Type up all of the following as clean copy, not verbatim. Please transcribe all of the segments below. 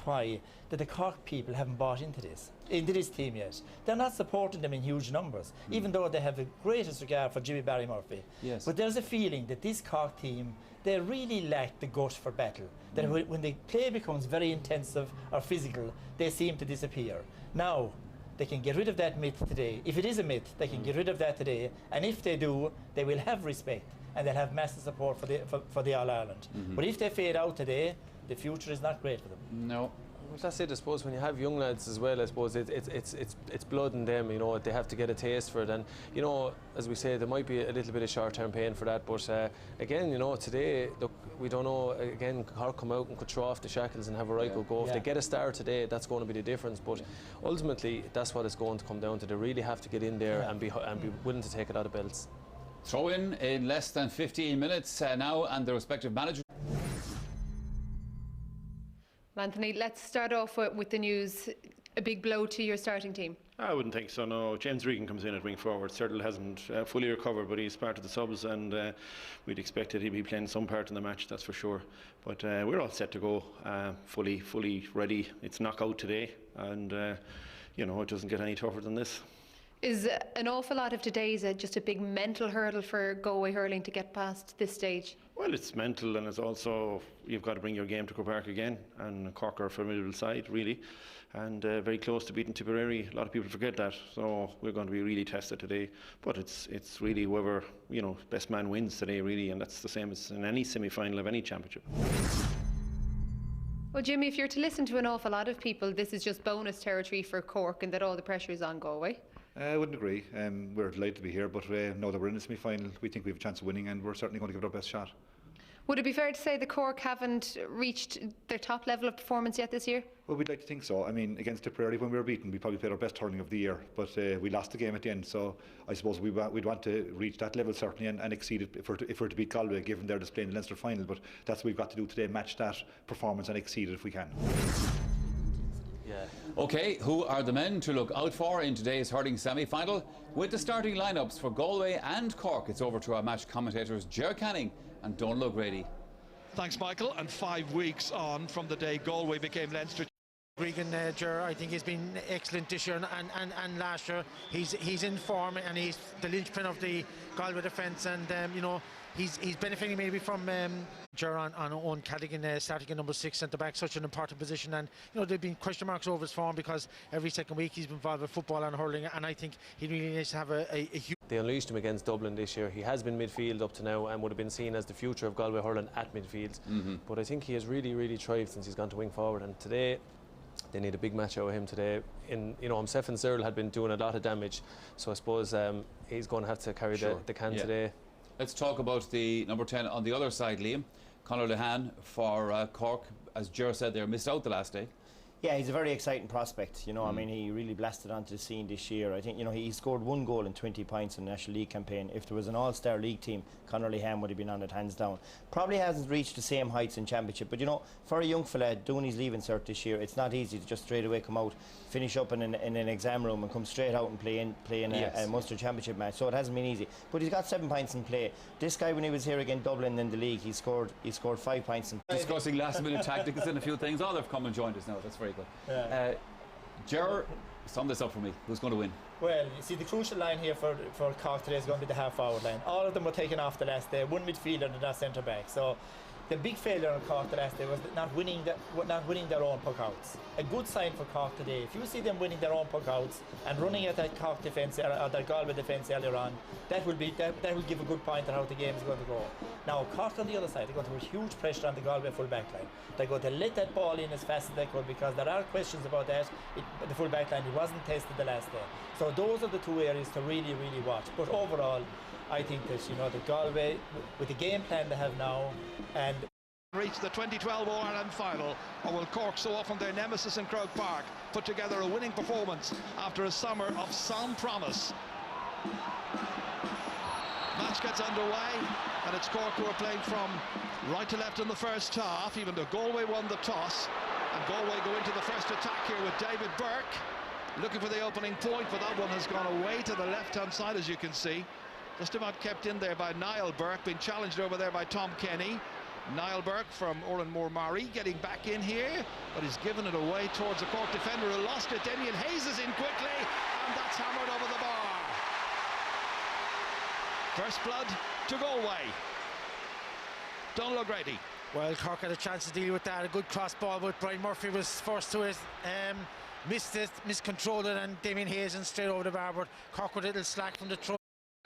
why that the Cork people haven't bought into this team yet. They're not supporting them in huge numbers, even though they have the greatest regard for Jimmy Barry Murphy. Yes. But there's a feeling that this Cork team, they really lack the gut for battle. That when the play becomes very intensive or physical, they seem to disappear. Now, they can get rid of that myth today. If it is a myth, they can get rid of that today. And if they do, they will have respect and they'll have massive support for the All-Ireland. But if they fade out today, the future is not great for them. No. Well, that's it, I suppose. When you have young lads as well, I suppose it's blood in them. You know, they have to get a taste for it, and you know, as we say, there might be a little bit of short-term pain for that. But again, you know, today, look, we don't know. Again, Cork come out and could throw off the shackles and have a right good go. If they get a star today, that's going to be the difference. But ultimately, that's what it's going to come down to. They really have to get in there and be willing to take it out of belts. Throw in less than 15 minutes now, and the respective managers. Anthony, let's start off with the news. A big blow to your starting team. I wouldn't think so, no. James Regan comes in at wing forward. Cyril hasn't fully recovered, but he's part of the subs, and we'd expect that he'd be playing some part in the match, that's for sure. But we're all set to go, fully ready. It's knockout today, and you know, it doesn't get any tougher than this. Is an awful lot of today's just a big mental hurdle for Galway hurling to get past this stage? Well, it's mental, and it's also, you've got to bring your game to Croke Park again, and Cork are a formidable side, really, and very close to beating Tipperary. A lot of people forget that, so we're going to be really tested today. But it's really whoever, you know, best man wins today, really, and that's the same as in any semi-final of any championship. Well, Jimmy, if you're to listen to an awful lot of people, this is just bonus territory for Cork and that all the pressure is on Galway. I wouldn't agree. We're delighted to be here, but now that we're in the semi-final, we think we have a chance of winning, and we're certainly going to give it our best shot. Would it be fair to say the Cork haven't reached their top level of performance yet this year? Well, we'd like to think so. I mean, against Tipperary, when we were beaten, we probably played our best hurling of the year, but we lost the game at the end. So I suppose we'd want to reach that level certainly and exceed it if we're to beat Galway, given their display in the Leinster final. But that's what we've got to do today: match that performance and exceed it if we can. OK, who are the men to look out for in today's hurling semi-final? With the starting lineups for Galway and Cork, it's over to our match commentators Ger Canning and Donal O'Grady. Thanks, Michael. And 5 weeks on from the day Galway became Leinster. Regan, I think he's been excellent this year and last year. He's in form, and he's the linchpin of the Galway defence, and you know, he's benefiting maybe from Ger on Owen Cadigan starting at number 6 centre back, such an important position. And you know, there've been question marks over his form because every second week he's been involved with football and hurling, and I think he really needs to have a huge. They unleashed him against Dublin this year. He has been midfield up to now and would have been seen as the future of Galway hurling at midfield. But I think he has really thrived since he's gone to wing forward, and today they need a big match out of him today. You know, himself and Cyril had been doing a lot of damage, so I suppose he's going to have to carry the can today. Let's talk about the number 10 on the other side, Liam. Conor Lehane for Cork. As Ger said, they missed out the last day. Yeah, he's a very exciting prospect. You know, I mean, he really blasted onto the scene this year. I think, you know, he scored 1 goal in 20 points in the National League campaign. If there was an All-Star League team, Conor Lehane would have been on it hands down. Probably hasn't reached the same heights in Championship, but you know, for a young fella doing his leaving cert this year, it's not easy to just straight away come out, finish up in an exam room and come straight out and play in a Munster Championship match. So it hasn't been easy. But he's got 7 points in play. This guy, when he was here again Dublin in the league, he scored 5 points in play. Discussing last-minute tactics and a few things. Oh, they've come and joined us now. That's very good. Ger, sum this up for me. Who's going to win? Well, you see, the crucial line here for Cork today is going to be the half-forward line. All of them were taken off the last day. 1 midfielder and that centre back. So the big failure on Cork the last day was not winning their own puck-outs. A good sign for Cork today, if you see them winning their own puck-outs and running at that Cork defence or that Galway defence earlier on, that will give a good point on how the game is going to go. Now, Cork on the other side, they're going to put huge pressure on the Galway full back line. They're going to let that ball in as fast as they could, because there are questions about that. The full back line, it wasn't tested the last day. So those are the 2 areas to really watch. But overall, I think that, you know, the Galway, with the game plan they have now, and reach the 2012 All-Ireland final, or will Cork, so often their nemesis in Croke Park, put together a winning performance after a summer of sound promise? Match gets underway, and it's Cork who are playing from right to left in the first half, even though Galway won the toss. And Galway go into the first attack here with David Burke looking for the opening point, but that one has gone away to the left-hand side, as you can see. Just about kept in there by Niall Burke, being challenged over there by Tom Kenny. Niall Burke from Oranmore Mari getting back in here, but he's given it away towards a Cork defender who lost it. Damien Hayes is in quickly, and that's hammered over the bar. First blood to Galway. Donald O'Grady. Well, Cork had a chance to deal with that. A good cross ball, but Brian Murphy was first to it. Missed it, miscontrolled it, and Damien Hayes and straight over the bar, but Cork with a little slack from the throw.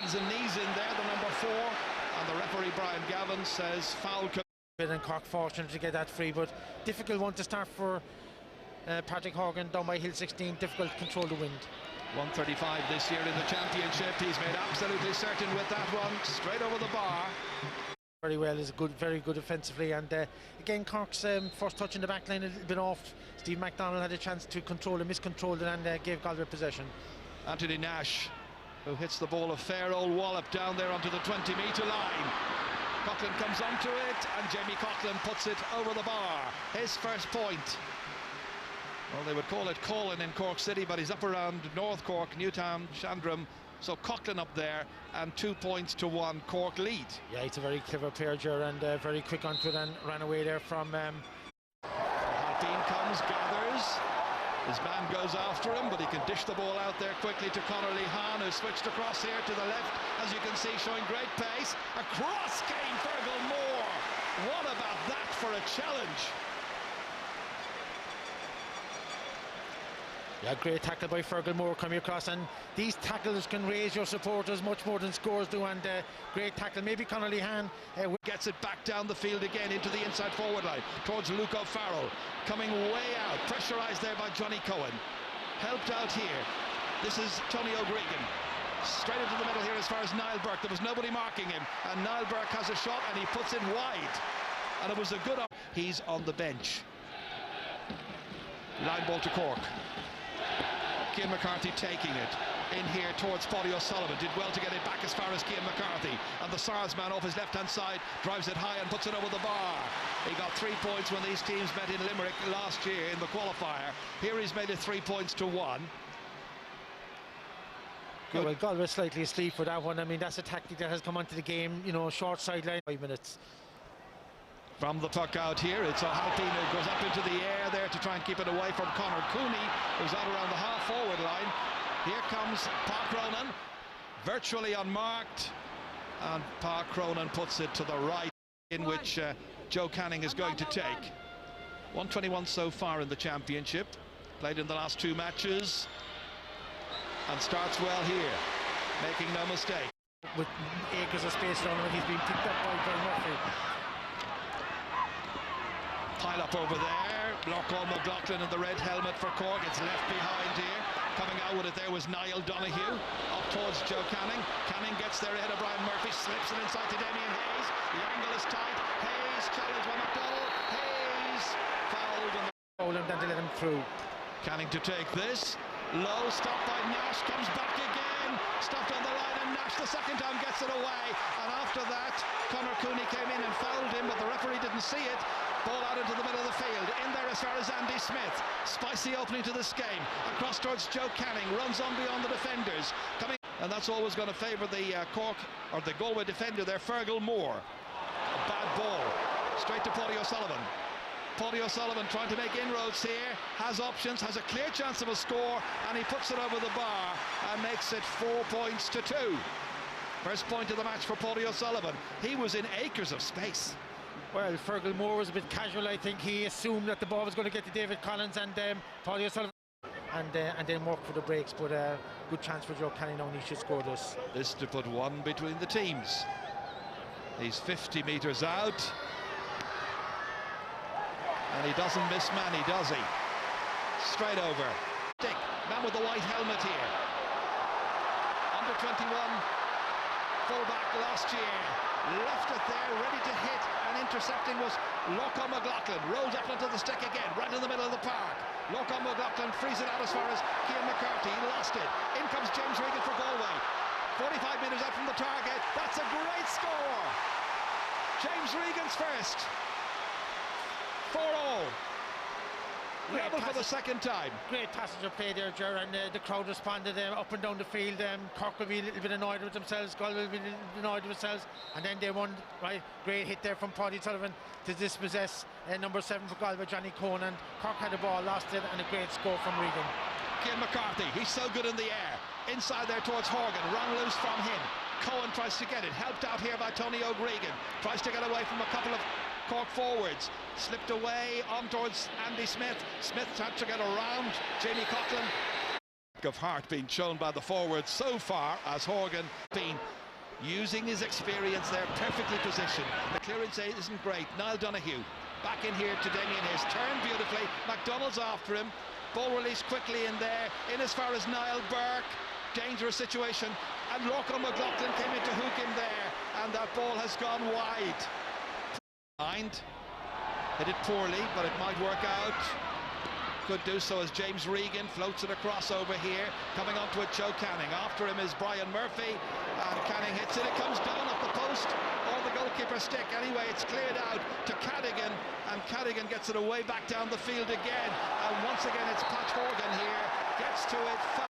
He's a knees in there, the number 4, and the referee Brian Gavin says foul. And Cork fortunate to get that free, but difficult one to start for Patrick Horgan down by Hill 16. Difficult to control the wind. 135 this year in the championship. He's made absolutely certain with that one, straight over the bar. Very well, is good, very good offensively, and again Cork's first touch in the back line a little bit off. Steve MacDonald had a chance to control it, miscontrolled it, and gave Galway possession. Anthony Nash, who hits the ball a fair old wallop down there onto the 20-metre line. Coughlin comes onto it, and Jamie Coughlin puts it over the bar. His first point. Well, they would call it Colin in Cork City, but he's up around North Cork, Newtown, Shandram. So Coughlin up there, and 2 points to 1 Cork lead. Yeah, he's a very clever player, Ger, and very quick onto it, and ran away there from... Dean comes, gathers. His man goes after him, but he can dish the ball out there quickly to Conor Lehan, who switched across here to the left, as you can see, showing great pace. Across came Fergal Moore. What about that for a challenge? Yeah, great tackle by Fergal Moore coming across, and these tackles can raise your supporters much more than scores do, and great tackle. Maybe Conor Lehan gets it back down the field again into the inside forward line towards Luke O'Farrell, coming way out, pressurised there by Johnny Cohen, helped out here. This is Tony O'Gregan, straight into the middle here as far as Niall Burke. There was nobody marking him, and Niall Burke has a shot and he puts it wide, and it was a good... He's on the bench. Line ball to Cork. Cian McCarthy taking it in here towards Paudie O'Sullivan. Did well to get it back as far as Cian McCarthy, and the SARS man off his left-hand side drives it high and puts it over the bar. He got 3 points when these teams met in Limerick last year in the qualifier. Here he's made it 3 points to 1. Good. Well, Galway slightly asleep for that one. I mean, that's a tactic that has come onto the game, you know, short sideline, 5 minutes. From the puck out here, it's O'Halpine who goes up into the air there to try and keep it away from Conor Cooney, who's out around the half-forward line. Here comes Pa Cronin, virtually unmarked, and Pa Cronin puts it to the right, in which Joe Canning is going to take. 121 so far in the championship, played in the last 2 matches, and starts well here, making no mistake. With acres of space around him, he's been picked up by Brian Murphy. Pile up over there, Lochlan McLaughlin in the red helmet for Cork. It's left behind here. Coming out with it there was Niall Donoghue, up towards Joe Canning. Canning gets there ahead of Brian Murphy, slips it inside to Damien Hayes. The angle is tight. Hayes challenged by McDonald. Hayes fouled and then to let him through. Canning to take this. Low, stopped by Nash, comes back again. Stopped on the line, and Nash the second time gets it away. And after that, Conor Cooney came in and fouled him, but the referee didn't see it. Ball out into the middle of the field, in there as far as Andy Smith. Spicy opening to this game, across towards Joe Canning, runs on beyond the defenders, coming, and that's always going to favour the Cork, or the Galway defender there, Fergal Moore. A bad ball, straight to Paudie O'Sullivan. Paudie O'Sullivan trying to make inroads here, has options, has a clear chance of a score, and he puts it over the bar and makes it 4 points to 2. First point of the match for Paudie O'Sullivan. He was in acres of space. Well, Fergal Moore was a bit casual. I think he assumed that the ball was going to get to David Collins and Paudie O'Sullivan, and then work for the breaks. But good chance for Joe Canning now, and he should score this. This to put 1 between the teams. He's 50 metres out, and he doesn't miss Manny, does he? Straight over. Dick, man with the white helmet here. Under 21, full-back last year. Left it there, ready to hit, and intercepting was Lochlan McLaughlin. Rolls up onto the stick again, right in the middle of the park. Lochlan McLaughlin frees it out as far as Cian McCarthy. He lost it. In comes James Regan for Galway. 45 metres out from the target. That's a great score. James Regan's first. 4-all. Level for the second time. Great passage of play there, Ger, and the crowd responded up and down the field. Cork will be a little bit annoyed with themselves, Galway will be a little bit annoyed with themselves, and then they won. Right, great hit there from Paddy Sullivan to dispossess number 7 for Galway, Johnny Cohen, and Cork had the ball, lost it, and a great score from Regan. Cian McCarthy, he's so good in the air. Inside there towards Horgan, run loose from him. Cohen tries to get it, helped out here by Tony O'Gregan. Tries to get away from a couple of Cork forwards. Slipped away on towards Andy Smith. Smith had to get around Jamie Coughlin. Of heart being shown by the forwards so far as Horgan been using his experience there, perfectly positioned. The clearance isn't great. Niall Donoghue back in here to Damien Hiss, turned beautifully. McDonald's after him. Ball released quickly in there, in as far as Niall Burke. Dangerous situation, and Lorcan McLaughlin came in to hook him there, and that ball has gone wide. Hit it poorly, but it might work out. Could do so as James Regan floats it across over here. Coming onto it, Joe Canning. After him is Brian Murphy, and Canning hits it. It comes down off the post or the goalkeeper's stick. Anyway, it's cleared out to Cadigan, and Cadigan gets it away back down the field again. And once again, it's Pat Horgan here. Gets to it.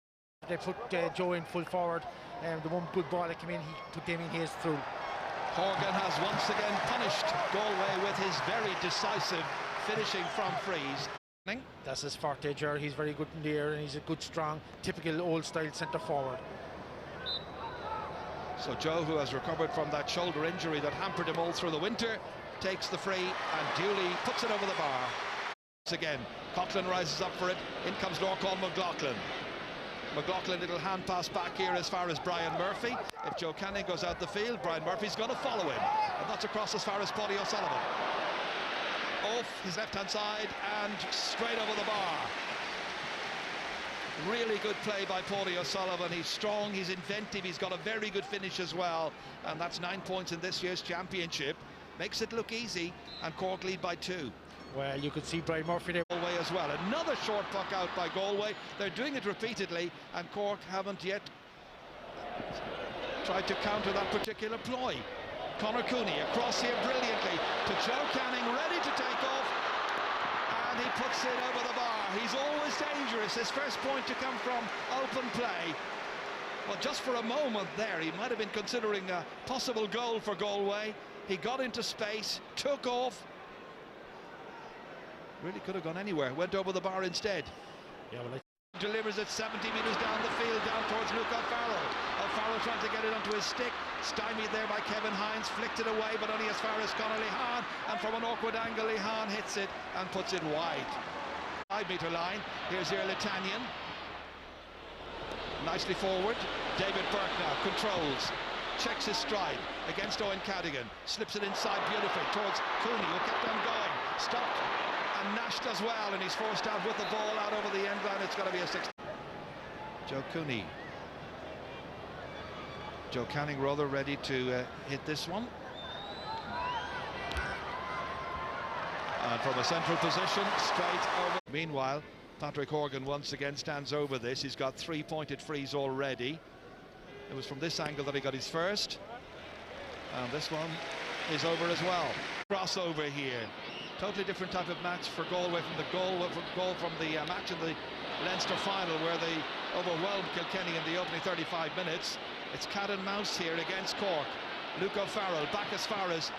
They put Joe in full forward, and the one good ball that came in, he put Damien Hayes through. Horgan has once again punished Galway with his very decisive finishing from frees. That's his forte, Ger. He's very good in the air, and he's a good, strong, typical old-style centre forward. So Joe, who has recovered from that shoulder injury that hampered him all through the winter, takes the free and duly puts it over the bar. Once again, Coughlin rises up for it. In comes Lorcan McLaughlin. McLaughlin, little hand pass back here as far as Brian Murphy. If Joe Canning goes out the field, Brian Murphy's going to follow him. And that's across as far as Paddy O'Sullivan. Off his left-hand side and straight over the bar. Really good play by Paddy O'Sullivan. He's strong, he's inventive, he's got a very good finish as well. And that's 9 points in this year's championship. Makes it look easy, and Cork lead by 2. Well, you could see Brian Murphy there. Galway as well. Another short puck out by Galway. They're doing it repeatedly, and Cork haven't yet tried to counter that particular ploy. Conor Cooney across here brilliantly to Joe Canning, ready to take off, and he puts it over the bar. He's always dangerous. His first point to come from open play. Well, just for a moment there, he might have been considering a possible goal for Galway. He got into space, took off. Really could have gone anywhere. Went over the bar instead. Yeah, well, delivers it 70 metres down the field, down towards Luke O'Farrell. O'Farrell trying to get it onto his stick. Stymied there by Kevin Hines. Flicked it away, but only as far as Conor Lehan. And from an awkward angle, Lehan hits it and puts it wide. 5-metre line. Here's Irlitanyan. Nicely forward. David Burke now controls. Checks his stride against Owen Cadigan. Slips it inside beautifully towards Cooney, who kept on going. Stopped and Nash does well, and he's forced out with the ball out over the end line. It's got to be a 6. Joe Cooney. Joe Canning rather ready to hit this one. And from a central position, straight over. Meanwhile, Patrick Horgan once again stands over this. He's got 3 pointed frees already. It was from this angle that he got his first. And this one is over as well. Crossover here. Totally different type of match for Galway from the goal from the match in the Leinster final, where they overwhelmed Kilkenny in the opening 35 minutes. It's cat and mouse here against Cork. Luke O'Farrell back as far as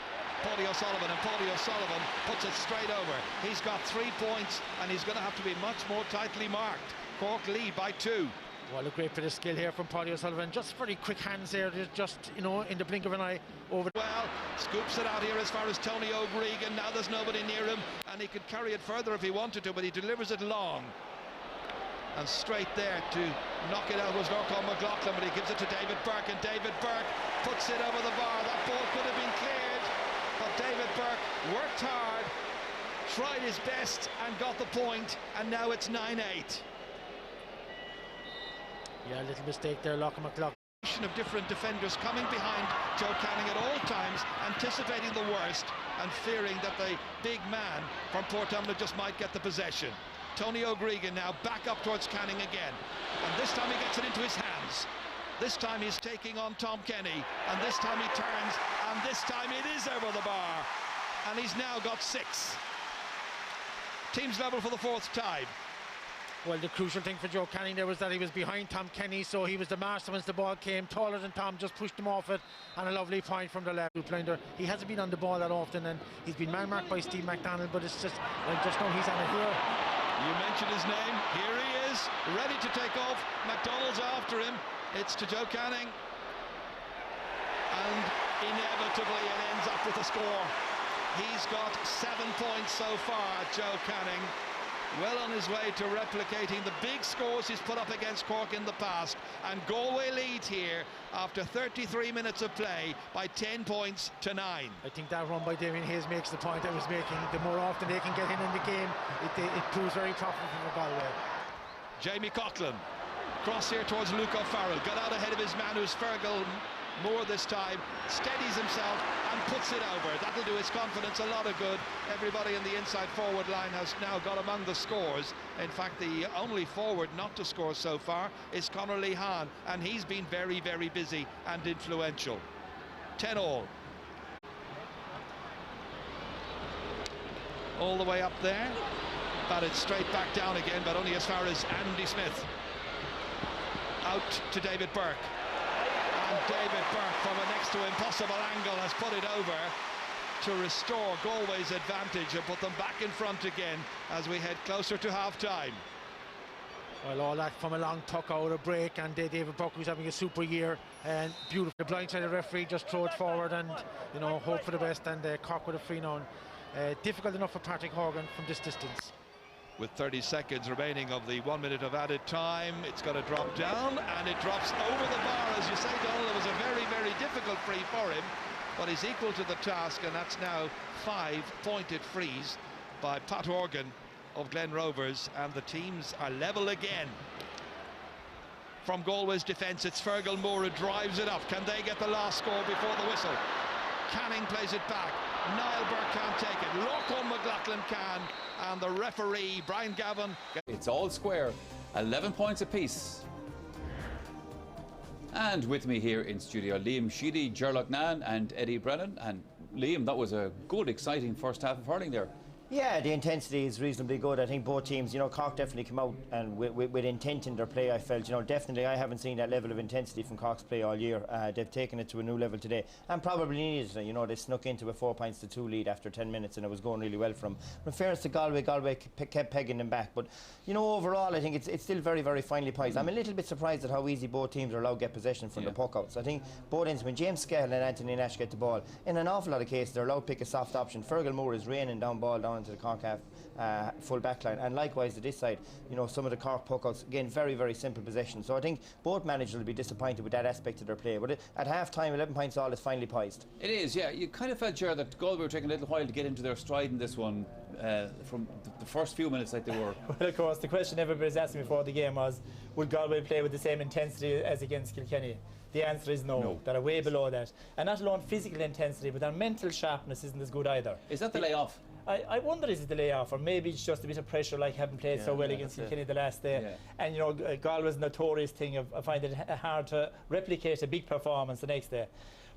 Paddy O'Sullivan, and Paddy O'Sullivan puts it straight over. He's got 3 points, and he's going to have to be much more tightly marked. Cork lead by 2. Well, a great bit of skill here from Paddy O'Sullivan. Just very quick hands there, just, you know, in the blink of an eye over. Well, scoops it out here as far as Tony O'Gregan. Now there's nobody near him, and he could carry it further if he wanted to, but he delivers it long. And straight there to knock it out was Lorcan McLaughlin, but he gives it to David Burke, and David Burke puts it over the bar. That ball could have been cleared, but David Burke worked hard, tried his best, and got the point, and now it's 9-8. Yeah, a little mistake there, Lorcan McLaughlin. Of different defenders coming behind Joe Canning at all times, anticipating the worst and fearing that the big man from Portumna just might get the possession. Tony O'Gregan now back up towards Canning again, and this time he gets it into his hands. This time he's taking on Tom Kenny, and this time he turns, and this time it is over the bar, and he's now got 6. Teams level for the fourth time. Well, the crucial thing for Joe Canning there was that he was behind Tom Kenny, so he was the master once the ball came, taller than Tom, just pushed him off it, and a lovely point from the left blinder. He hasn't been on the ball that often, and he's been man-marked by Steve McDonald, but it's just, I just know he's on it here. You mentioned his name, here he is, ready to take off. McDonald's after him, it's to Joe Canning, and inevitably it ends up with a score. He's got 7 points so far, Joe Canning. Well on his way to replicating the big scores he's put up against Cork in the past. And Galway lead here after 33 minutes of play by 10 points to 9. I think that run by Damien Hayes makes the point I was making. The more often they can get in the game, it proves very profitable for Galway. Jamie Coughlin, cross here towards Luke O'Farrell. Got out ahead of his man, who's Fergal Moore this time. Steadies himself and puts it over. That'll do his confidence a lot of good. Everybody in the inside forward line has now got among the scores. In fact, the only forward not to score so far is Conor Lehan, and he's been very, very busy and influential. 10-all. All the way up there. Batted straight back down again, but only as far as Andy Smith. Out to David Burke. And David Burke, from a next to impossible angle, has put it over to restore Galway's advantage and put them back in front again as we head closer to half-time. Well, all that from a long tuck out of break, and David Burke, who's having a super year, and beautiful. The blindside referee just throw it forward and, you know, hope for the best, and Cork with a free now. Difficult enough for Patrick Horgan from this distance. With 30 seconds remaining of the 1 minute of added time, it's going to drop down, and it drops over the bar. As you say, Donald, it was a very, very difficult free for him, but he's equal to the task, and that's now 5 pointed frees by Pat Horgan of Glen Rovers, and the teams are level again. From Galway's defence, it's Fergal Moore who drives it up. Can they get the last score before the whistle? Canning plays it back. Niall Burke can't take it. Lorcan McLaughlin can, and the referee, Brian Gavin. It's all square, 11 points apiece. And with me here in studio, Liam Sheedy, Gerlach Nan and Eddie Brennan. And Liam, that was a good, exciting first half of hurling there. Yeah, the intensity is reasonably good. I think both teams, you know, Cork definitely come out and with intent in their play. I felt, you know, definitely I haven't seen that level of intensity from Cork's play all year. They've taken it to a new level today and probably needed it. You know, they snuck into a 4-2 lead after 10 minutes and it was going really well from them. In fairness to Galway, Galway kept pegging them back. But, you know, overall I think it's still very, very finely poised. I'm a little bit surprised at how easy both teams are allowed to get possession from the puck-outs. I think both ends, when James Scahill and Anthony Nash get the ball, in an awful lot of cases they're allowed to pick a soft option. Fergal Moore is raining down ball down into the Cork half. Full back line, and likewise to this side, you know, some of the Cork puckouts, again, very, very simple possession. So I think both managers will be disappointed with that aspect of their play. But at half time, 11 points all is finely poised. It is, yeah. You kind of felt, Ger, that Galway were taking a little while to get into their stride in this one from the first few minutes like they were. Well, of course, the question everybody's asking before the game was, would Galway play with the same intensity as against Kilkenny? The answer is no. They're way below that. And not alone physical intensity, but their mental sharpness isn't as good either. Is that the layoff? I wonder, is it the layoff, or maybe it's just a bit of pressure, like having played so well against Kilkenny the last day. Yeah. And, you know, Galway's notorious thing of finding it hard to replicate a big performance the next day.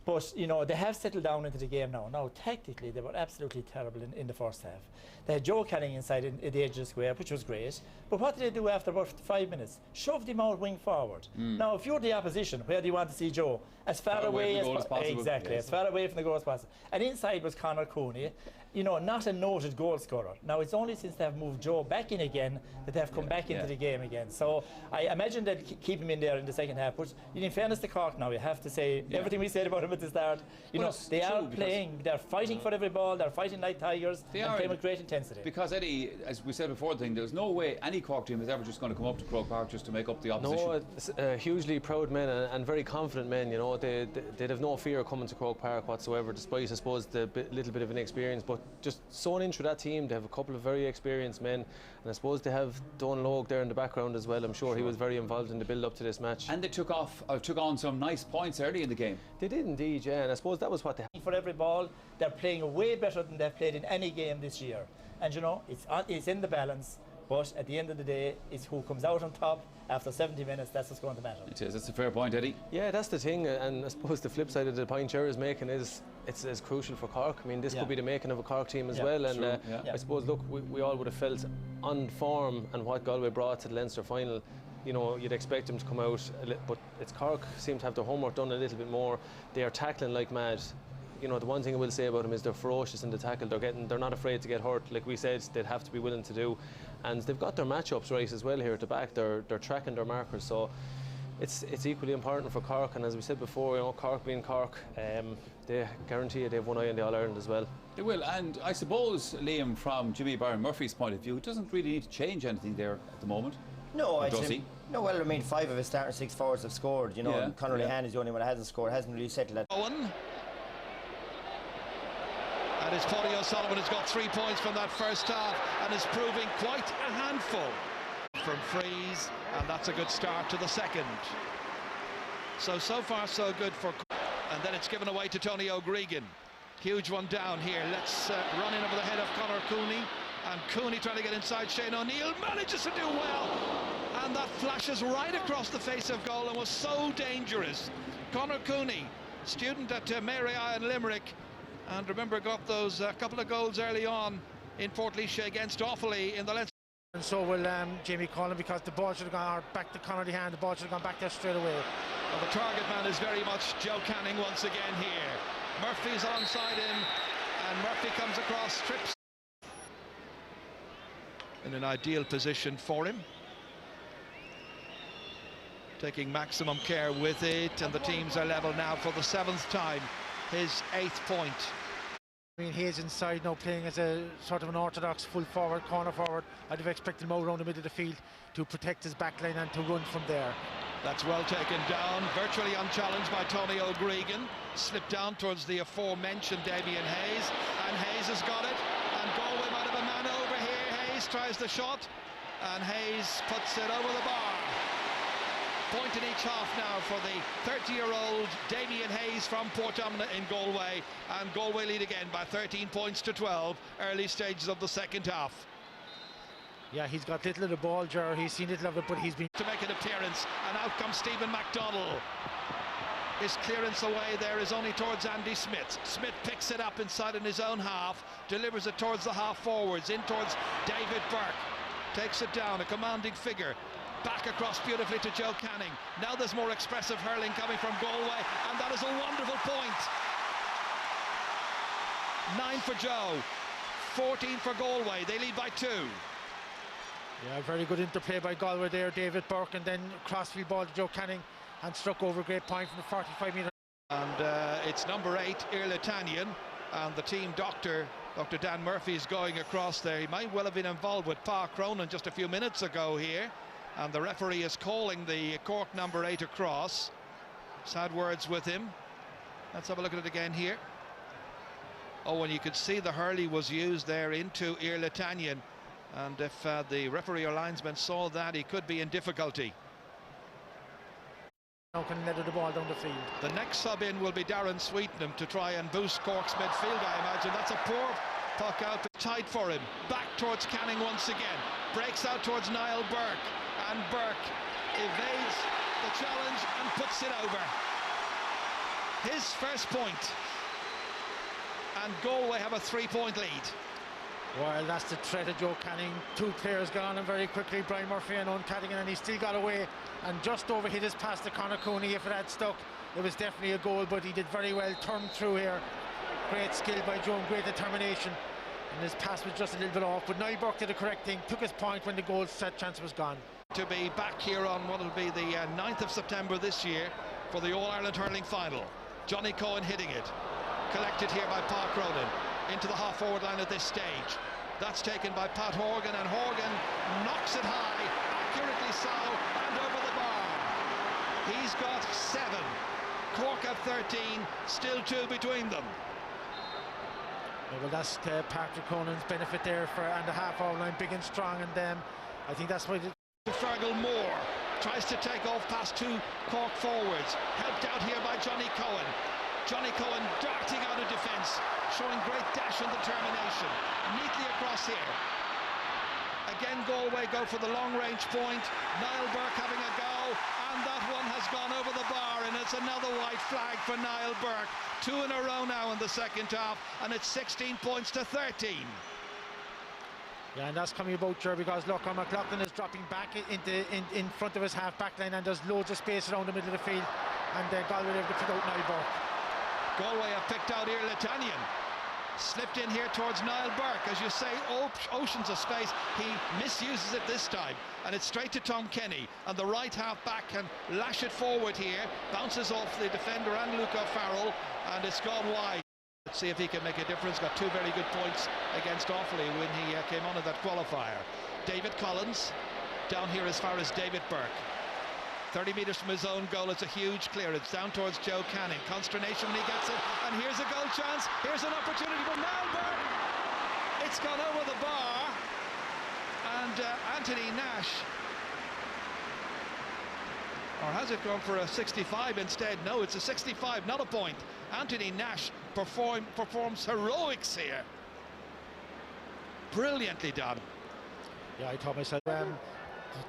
But, you know, they have settled down into the game now. Now, tactically, they were absolutely terrible in the first half. They had Joe Canning inside in the edge of the square, which was great. But what did they do after about 5 minutes? Shoved him out wing forward. Now, if you're the opposition, where do you want to see Joe? As far away as possible. Exactly, as far away from the goal as possible. And inside was Conor Cooney, you know, not a noted goal scorer. Now, it's only since they've moved Joe back in again that they've come back into the game again. So I imagine they'll keep him in there in the second half. But in fairness to Cork now, you have to say everything we said about him at the start. You know, they are playing, they're fighting for every ball, they're fighting like tigers, and playing with great intensity. Because, Eddie, as we said before, there's no way any Cork team is ever just going to come up to Croke Park just to make up the opposition. No, hugely proud men and very confident men, you know. They'd have no fear of coming to Croke Park whatsoever, despite, I suppose, the little bit of inexperience. But just sewn into that team, they have a couple of very experienced men, and I suppose they have Don Logue there in the background as well. I'm sure he was very involved in the build-up to this match. And they took on some nice points early in the game. They did indeed, yeah, and I suppose that was what they had. For every ball, they're playing way better than they've played in any game this year. And, you know, it's in the balance. But at the end of the day, it's who comes out on top after 70 minutes, that's what's going to matter. It is, that's a fair point, Eddie. Yeah, that's the thing, and I suppose the flip side of the point Ger is making is it's crucial for Cork. I mean, this Yeah. could be the making of a Cork team as Yeah, well. And Yeah. I suppose, look, we all would have felt on form and what Galway brought to the Leinster final. You know, you'd expect them to come out, but it's Cork seem to have their homework done a little bit more. They are tackling like mad. You know, the one thing I will say about them is they're ferocious in the tackle. They're not afraid to get hurt. Like we said, they'd have to be willing to do, and they've got their matchups right as well here at the back. They're tracking their markers, so it's equally important for Cork. And as we said before, you know, Cork being Cork, they guarantee you they have one eye on the All Ireland as well. They will, and I suppose, Liam, from Jimmy Byron Murphy's point of view, it doesn't really need to change anything there at the moment. No, I'd does say. he? No, well, I mean, 5 of his starting 6 forwards have scored. You know, Yeah, Conor Lehan is the only one that hasn't scored. Hasn't really settled that. Owen. And it's Paddy O'Sullivan has got 3 points from that first half and is proving quite a handful from frees, and that's a good start to the second. So far so good for Cork. And then it's given away to Tony O'Gregan. Huge one down here. Let's run in over the head of Conor Cooney, and Cooney trying to get inside. Shane O'Neill manages to do well, and that flashes right across the face of goal and was so dangerous. Conor Cooney, student at Mary Iron Limerick, and remember got those couple of goals early on in Portlaoise against Offaly in the Leinster. And so will Jamie Collin, because the ball should have gone back to Conor Lehan. The ball should have gone back there straight away. Well, the target man is very much Joe Canning once again here. Murphy's alongside him, and Murphy comes across, trips in an ideal position for him, taking maximum care with it, and the teams are level now for the 7th time, his 8th point. I mean, Hayes inside now, playing as a sort of an orthodox full forward, corner forward. I'd have expected him out around the middle of the field to protect his backline and to run from there. That's well taken down, virtually unchallenged by Tony O'Gregan. Slipped down towards the aforementioned Damien Hayes, and Hayes has got it, and Galway might have a man over here. Hayes tries the shot, and Hayes puts it over the bar. Point in each half now for the 30-year-old Damien Hayes from Portumna in Galway, and Galway lead again by 13 points to 12, early stages of the second half. Yeah, he's got little of the ball, Ger. He's seen little of it, but he's been to make an appearance, and out comes Stephen McDonnell. His clearance away there is only towards Andy Smith. Smith picks it up inside in his own half, delivers it towards the half forwards, in towards David Burke. Takes it down, a commanding figure. Back across beautifully to Joe Canning. Now there's more expressive hurling coming from Galway, and that is a wonderful point. 9 for Joe, 14 for Galway. They lead by 2. Yeah, very good interplay by Galway there, David Burke, and then crossfield ball to Joe Canning, and struck over a great point from the 45 metre. And it's number 8, Irla Tanyan, and the team doctor, Dr. Dan Murphy, is going across there. He might well have been involved with Pa Cronin just a few minutes ago here, and the referee is calling the Cork number 8 across. He's had words with him. Let's have a look at it again here. Oh, and you could see the hurley was used there into Irla Tanyan. And if the referee or linesman saw that, he could be in difficulty. Now can let the ball down the field. The next sub in will be Darren Sweetenham to try and boost Cork's midfield, I imagine. That's a poor puck out, tight for him. Back towards Canning once again. Breaks out towards Niall Burke. And Burke evades the challenge and puts it over. His first point. And Galway have a 3-point lead. Well, that's the threat of Joe Canning. 2 players got on him very quickly, Brian Murphy and Owen Cadigan, and he still got away and just overhit his pass to Conor Cooney. If it had stuck, it was definitely a goal, but he did very well, turned through here. Great skill by Joe, great determination, and his pass was just a little bit off, but Niall Burke did the correct thing, took his point when the goal set chance was gone. To be back here on what will be the 9th of September this year for the All-Ireland Hurling Final. Johnny Cohen hitting it. Collected here by Pa Cronin into the half-forward line at this stage. That's taken by Pat Horgan, and Horgan knocks it high, accurately so, and over the bar. He's got 7. Cork have 13, still 2 between them. Yeah, well, that's Patrick Conan's benefit there and the half-forward line, big and strong, and I think that's why. Fergal Moore tries to take off past 2 Cork forwards, helped out here by Johnny Cohen. Johnny Cohen darting out of defence, showing great dash and determination. Neatly across here. Again, Galway go for the long-range point. Niall Burke having a go, and that one has gone over the bar, and it's another white flag for Niall Burke. 2 in a row now in the second half, and it's 16 points to 13. Yeah, and that's coming about, Ger, because look, McLaughlin is dropping back in front of his half-back line, and there's loads of space around the middle of the field, and Galway have to pick out Niall Burke. Galway have picked out here Letanian. Slipped in here towards Niall Burke. As you say, oceans of space. He misuses it this time, and it's straight to Tom Kenny, and the right half back can lash it forward here, bounces off the defender and Luca Farrell, and it's gone wide. Let's see if he can make a difference. Got 2 very good points against Offaly when he came on in that qualifier. David Collins down here as far as David Burke. 30 metres from his own goal. It's a huge clearance down towards Joe Canning. Consternation when he gets it, and here's a goal chance. Here's an opportunity for Niall Burke. It's gone over the bar, and Anthony Nash, or has it gone for a 65 instead? No, it's a 65, not a point. Anthony Nash performs heroics here. Brilliantly done. Yeah, I thought myself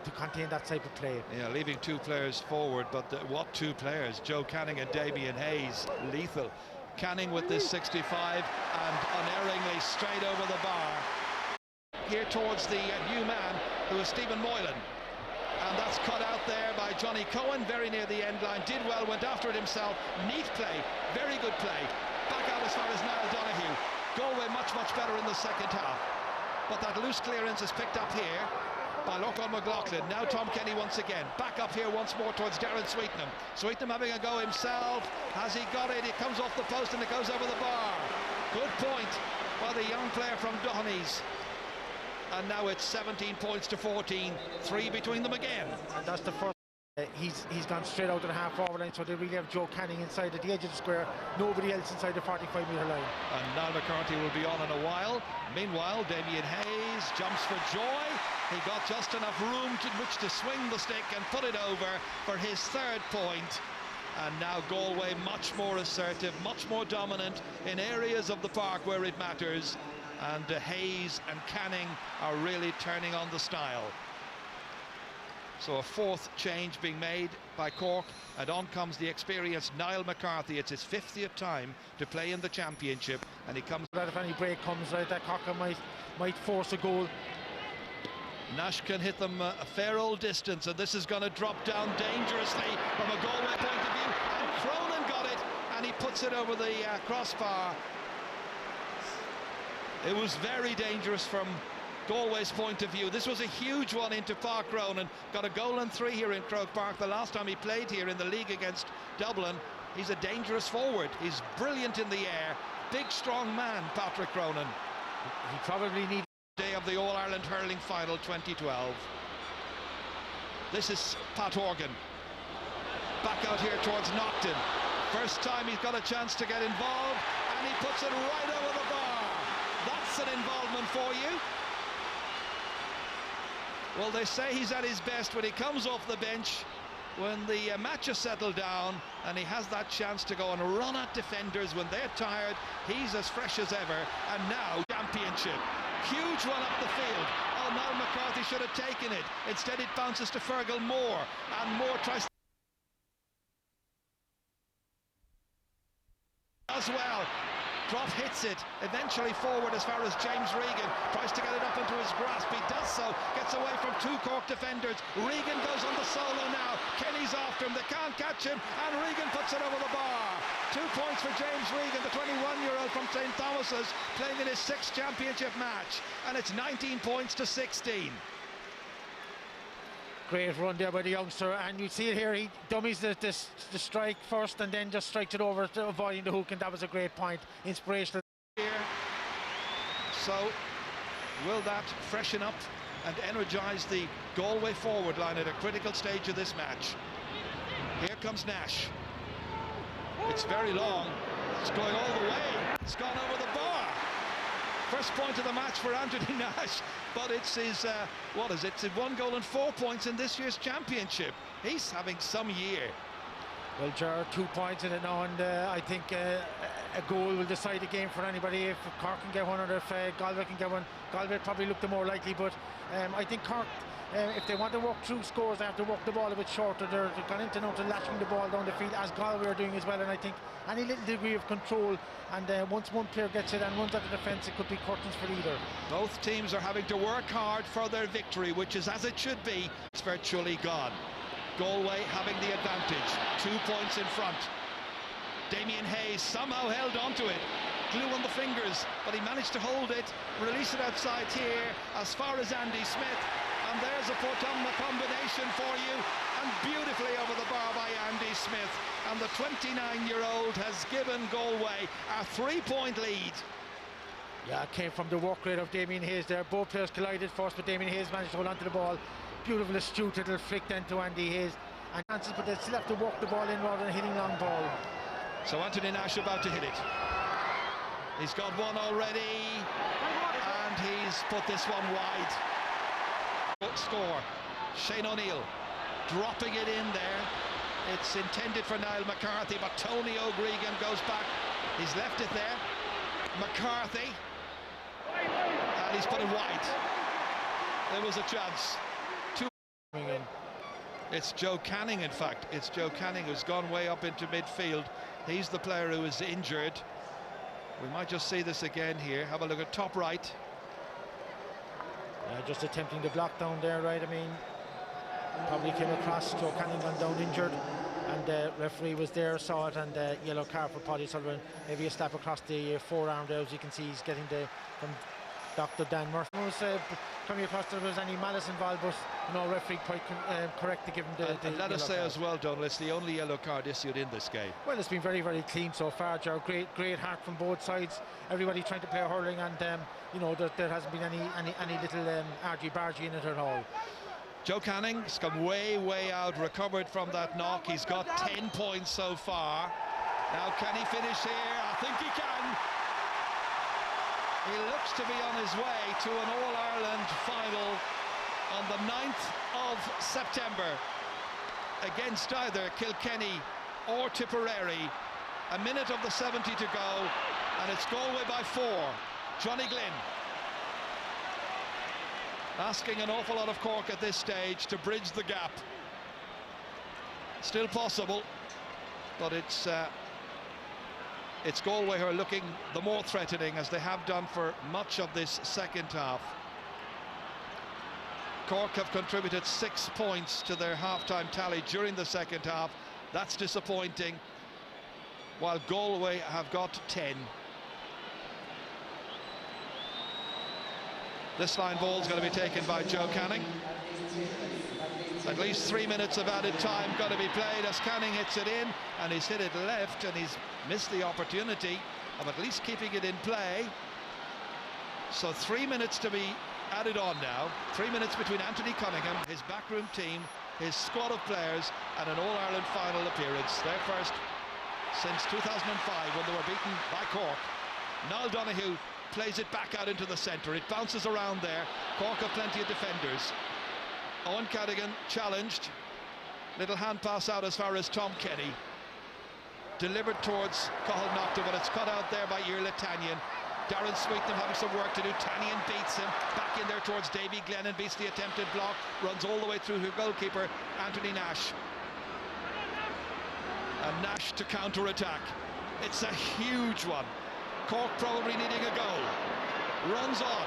to contain that type of play. Yeah, leaving 2 players forward, but what 2 players? Joe Canning and Damien Hayes, lethal. Canning with this 65 and unerringly straight over the bar. Here towards the new man, who is Stephen Moylan. And that's cut out there by Johnny Cohen, very near the end line. Did well, went after it himself. Neat play, very good play. Back out as far as Niall Donoghue. Galway much better in the second half. But that loose clearance is picked up here by Lochlan McLaughlin. Now Tom Kenny once again. Back up here once more towards Darren Sweetenham. Sweetenham having a go himself. Has he got it? It comes off the post and it goes over the bar. Good point by the young player from Dohenys. And now it's 17 points to 14. 3 between them again. And that's the first. He's gone straight out to the half-forward line, so they really have Joe Canning inside at the edge of the square. Nobody else inside the 45-metre line. And Niall McCarthy will be on in a while. Meanwhile, Damien Hayes jumps for joy. He got just enough room in which to swing the stick and put it over for his 3rd point. And now Galway much more assertive, much more dominant in areas of the park where it matters. And Hayes and Canning are really turning on the style. So a 4th change being made by Cork, and on comes the experienced Niall McCarthy. It's his 50th time to play in the championship, and he comes. If any break comes right, that Cork might force a goal. Nash can hit them a fair old distance, and this is going to drop down dangerously from a Galway point of view, and Cronin got it, and he puts it over the crossbar. It was very dangerous from Galway's point of view. This was a huge one into Park Cronin. Got a goal and 3 here in Croke Park the last time he played here in the league against Dublin. He's a dangerous forward. He's brilliant in the air. Big, strong man, Patrick Cronin. He probably needs day of the All-Ireland Hurling Final 2012. This is Pat Horgan. Back out here towards Naughton. First time he's got a chance to get involved, and he puts it right over the bar. That's an involvement for you. Well, they say he's at his best when he comes off the bench, when the match has settled down, and he has that chance to go and run at defenders when they're tired. He's as fresh as ever, and now championship. Huge one up the field. Oh, Niall McCarthy should have taken it. Instead, it bounces to Fergal Moore, and Moore tries as well. Drop hits it, eventually forward as far as James Regan, tries to get it up into his grasp. He does so, gets away from 2 Cork defenders. Regan goes on the solo now. Kenny's after him, they can't catch him, and Regan puts it over the bar. 2 points for James Regan, the 21-year-old from St. Thomas's, playing in his 6th championship match, and it's 19 points to 16. Great run there by the youngster, and you see it here, he dummies the strike first and then just strikes it over, avoiding the hook, and that was a great point. Inspirational. Here. So, will that freshen up and energise the Galway forward line at a critical stage of this match? Here comes Nash. It's very long. It's going all the way. It's gone over the bar. First point of the match for Anthony Nash, but it's his, what is it? It's 1 goal and 4 points in this year's championship. He's having some year. Well, Ger, 2 points in it now, and I think a goal will decide the game for anybody. If Cork can get one, or if Galway can get one. Galway probably look the more likely, but I think Cork, if they want to work through scores, they have to work the ball a bit shorter. They've gone into now to lashing the ball down the field, as Galway are doing as well, and I think any little degree of control, and once one player gets it and runs out of defence, it could be curtains for either. Both teams are having to work hard for their victory, which is as it should be. It's virtually gone. Galway having the advantage, 2 points in front. Damien Hayes somehow held on to it, glue on the fingers, but he managed to hold it, release it outside here as far as Andy Smith, and there's a Portumna combination for you, and beautifully over the bar by Andy Smith, and the 29-year-old has given Galway a 3-point lead. Yeah, it came from the work rate of Damien Hayes there. Both players collided first, but Damien Hayes managed to hold onto the ball. Beautiful, astute little flick then to Andy Hayes, and chances, but they still have to work the ball in rather than hitting long ball. So Anthony Nash about to hit it. He's got one already, and he's put this one wide. Score. Shane O'Neill dropping it in there. It's intended for Niall McCarthy, but Tony O'Gregan goes back. He's left it there. McCarthy, and he's put it wide. There was a chance. It's Joe Canning, in fact. It's Joe Canning who's gone way up into midfield. He's the player who is injured. We might just see this again here. Have a look at top right. Just attempting to block down there, right? I mean, probably came across. Joe Canning gone down injured, and the referee was there, saw it, and yellow card for Paddy Sullivan. Maybe a slap across the forearm there. As you can see, he's getting from Dr. Dan Murphy. Was coming across, there was any malice involved, but referee quite correct to give him the and let us say card as well, Donald, it's the only yellow card issued in this game. Well, it's been very, very clean so far, Joe. Great heart from both sides. Everybody trying to play hurling, and there hasn't been any little argy-bargy in it at all. Joe Canning's come way out, recovered from that knock. He's got 10 points so far. Now can he finish here? I think he can. He looks to be on his way to an All-Ireland final on the 9th of September against either Kilkenny or Tipperary. A minute of the 70 to go, and it's Galway by 4. Johnny Glynn asking an awful lot of Cork at this stage to bridge the gap. Still possible, but it's Galway who are looking the more threatening, as they have done for much of this second half. Cork have contributed 6 points to their half-time tally during the second half. That's disappointing, while Galway have got 10. This line ball is going to be taken by Joe Canning. At least 3 minutes of added time got to be played as Canning hits it in, and he's hit it left, and he's missed the opportunity of at least keeping it in play. So 3 minutes to be added on now. 3 minutes between Anthony Cunningham, his backroom team, his squad of players, and an All-Ireland final appearance. Their first since 2005, when they were beaten by Cork. Niall Donoghue plays it back out into the centre. It bounces around there. Cork have plenty of defenders. Owen Cadigan challenged. Little hand pass out as far as Tom Kenny. Delivered towards Cathal Nocta, but it's cut out there by Irla Tanyan. Darren Sweetnam having some work to do. Tanyan beats him. Back in there towards Davy Glennon. Beats the attempted block. Runs all the way through her goalkeeper, Anthony Nash. And Nash to counter-attack. It's a huge one. Cork probably needing a goal. Runs on.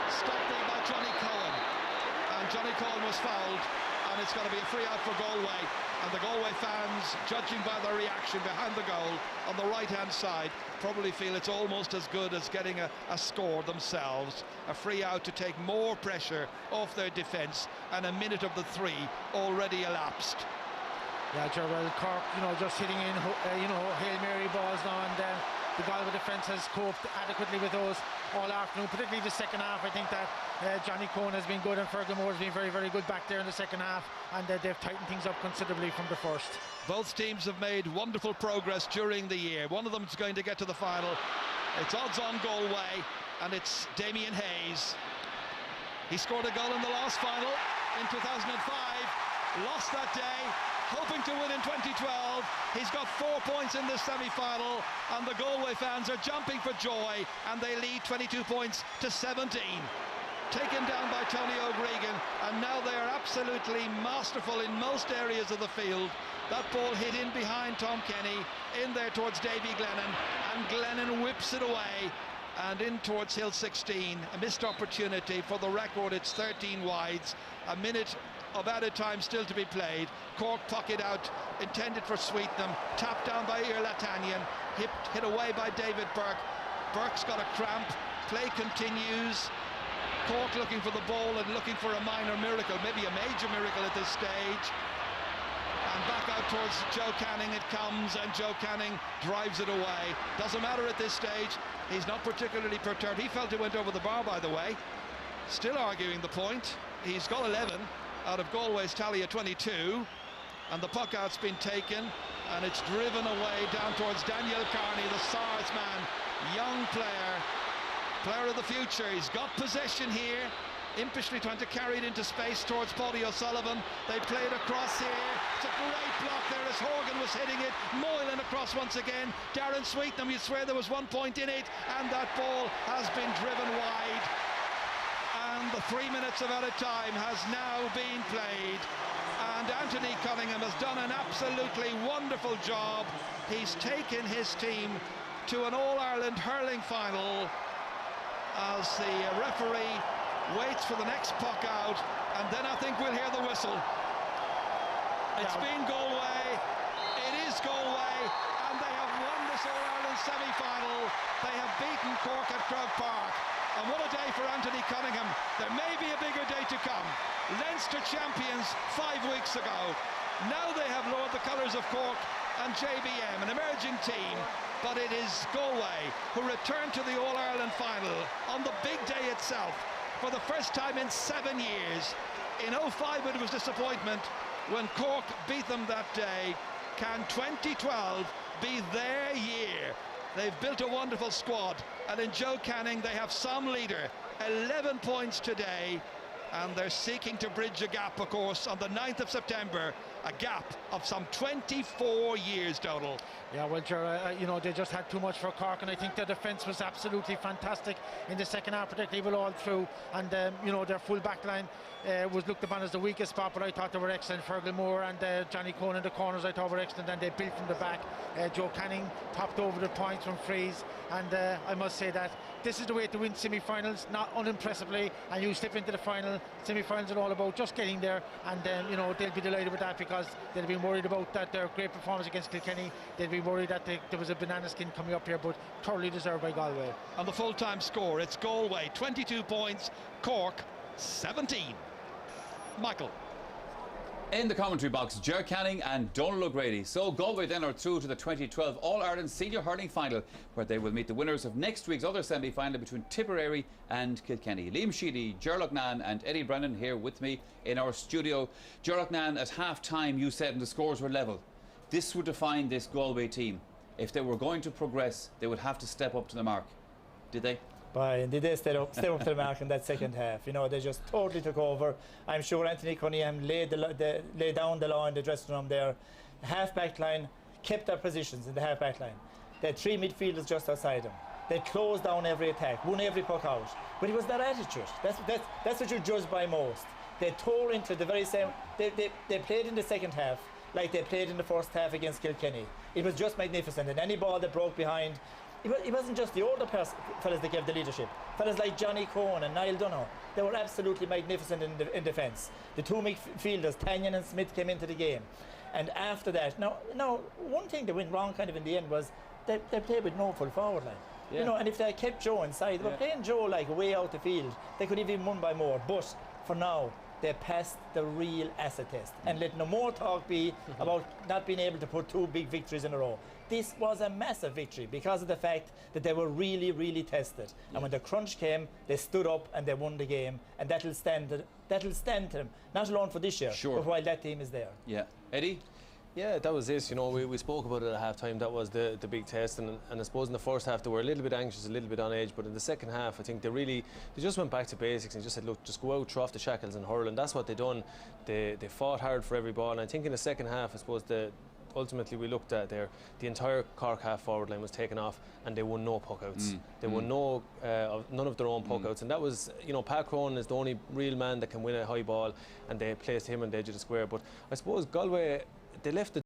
Stopped there by Johnny Cohen. And Johnny Cohen was fouled. And it's going to be a free out for Galway. And the Galway fans, judging by their reaction behind the goal on the right-hand side, probably feel it's almost as good as getting a score themselves. A free out to take more pressure off their defence, and a minute of the 3 already elapsed. Yeah, Gerald Cork, just hitting in, Hail Mary balls now, and the Galway defence has coped adequately with those all afternoon, particularly the second half. I think that Johnny Cohen has been good, and Fergal Moore has been very, very good back there in the second half, and they've tightened things up considerably from the first. Both teams have made wonderful progress during the year. One of them is going to get to the final. It's odds on Galway, and it's Damien Hayes. He scored a goal in the last final in 2005. lost that day, hoping to win in 2012. He's got 4 points in this semi-final, and the Galway fans are jumping for joy, and they lead 22 points to 17. Taken down by Tony O'Gregan, and now they are absolutely masterful in most areas of the field. That ball hit in behind Tom Kenny, in there towards Davy Glennon, and Glennon whips it away and in towards Hill 16. A missed opportunity. For the record, it's 13 wides, a minute of added time still to be played. Cork pocket out, intended for Sweetenham, tapped down by Ir Latanian, hit away by David Burke. Burke's got a cramp, play continues. Cork looking for the ball and looking for a minor miracle, maybe a major miracle at this stage. And back out towards Joe Canning it comes, and Joe Canning drives it away. Doesn't matter at this stage, he's not particularly perturbed. He felt it went over the bar, by the way. Still arguing the point. He's got 11 out of Galway's tally of 22, and the puck out's been taken, and it's driven away down towards Daniel Carney, the SARS man, young player of the future. He's got possession here, impishly trying to carry it into space towards Paddy O'Sullivan. They play it across here. It's a great block there as Horgan was hitting it. Moylan across once again. Darren Sweetenham, you'd swear there was 1 point in it, and that ball has been driven wide. And the 3 minutes of added time has now been played, and Anthony Cunningham has done an absolutely wonderful job. He's taken his team to an All-Ireland hurling final as the referee waits for the next puck out, and then I think we'll hear the whistle. It's been Galway, it is Galway, and they have won this All-Ireland semi-final. They have beaten Cork at Croke Park, and what a day for Anthony Cunningham. There may be a bigger day to come. Leinster champions 5 weeks ago. Now they have lowered the colours of Cork and JBM, an emerging team, but it is Galway who return to the All-Ireland final on the big day itself for the first time in 7 years. In 05 it was disappointment when Cork beat them that day. Can 2012 be their year? They've built a wonderful squad, and in Joe Canning they have some leader. 11 points today, and they're seeking to bridge a gap, of course, on the 9th of September, a gap of some 24 years, Donal. Yeah, well, you know, they just had too much for Cork, and I think their defence was absolutely fantastic in the second half, particularly all through, and you know, their full back line was looked upon as the weakest spot, but I thought they were excellent. Fergal Moore and Johnny Cohen in the corners I thought were excellent, and they built from the back. Joe Canning topped over the points from frees, and I must say that this is the way to win semi-finals, not unimpressively, and you slip into the final. Semi-finals are all about just getting there, and you know, they'll be delighted with that, because they'll be worried about that their great performance against Kilkenny. They'll be worried that there was a banana skin coming up here, but thoroughly deserved by Galway. On the full-time score, it's Galway 22 points, Cork 17. Michael. In the commentary box, Ger Canning and Donal O'Grady. So Galway then are through to the 2012 All-Ireland Senior Hurling Final, where they will meet the winners of next week's other semi-final between Tipperary and Kilkenny. Liam Sheedy, Ger Loughnane and Eddie Brennan here with me in our studio. Ger Loughnane, at half-time you said and the scores were level. This would define this Galway team. If they were going to progress, they would have to step up to the mark. Did they? But did they step up to the mark in that second half? You know, they just totally took over. I'm sure Anthony Cunningham laid down the law in the dressing room there. The half-back line kept their positions in the half-back line. They had 3 midfielders just outside them. They closed down every attack, won every puck out. But it was their attitude. That's what you judge by most. They tore into the very same... They played in the second half like they played in the first half against Kilkenny. It was just magnificent, and any ball that broke behind, it wasn't just the older fellas that gave the leadership. Fellas like Johnny Cohen and Niall Donoghue, they were absolutely magnificent in defence. The 2 midfielders, Tanyan and Smith, came into the game. And after that, now one thing that went wrong kind of in the end was they played with no full forward line. Yeah. You know, and if they kept Joe inside, they were playing Joe like way out the field, they could have even won by more. But for now, they passed the real acid test, and let no more talk be about not being able to put 2 big victories in a row. This was a massive victory because of the fact that they were really, really tested. And when the crunch came, they stood up and they won the game, and that'll stand to them, not alone for this year, but while that team is there. Yeah. Eddie? Yeah, that was it. You know, we spoke about it at half time. That was the big test, and I suppose in the first half they were a little bit anxious, a little bit on edge, but in the second half I think they just went back to basics and just said, look, just go out, throw off the shackles and hurl, and that's what they done. They fought hard for every ball, and I think in the second half I suppose ultimately we looked at there, the entire Cork half forward line was taken off and they won no puck outs. They won none of their own puck outs, and that was, you know, Pat Cronin is the only real man that can win a high ball, and they placed him on the edge of the square. But I suppose Galway, they left the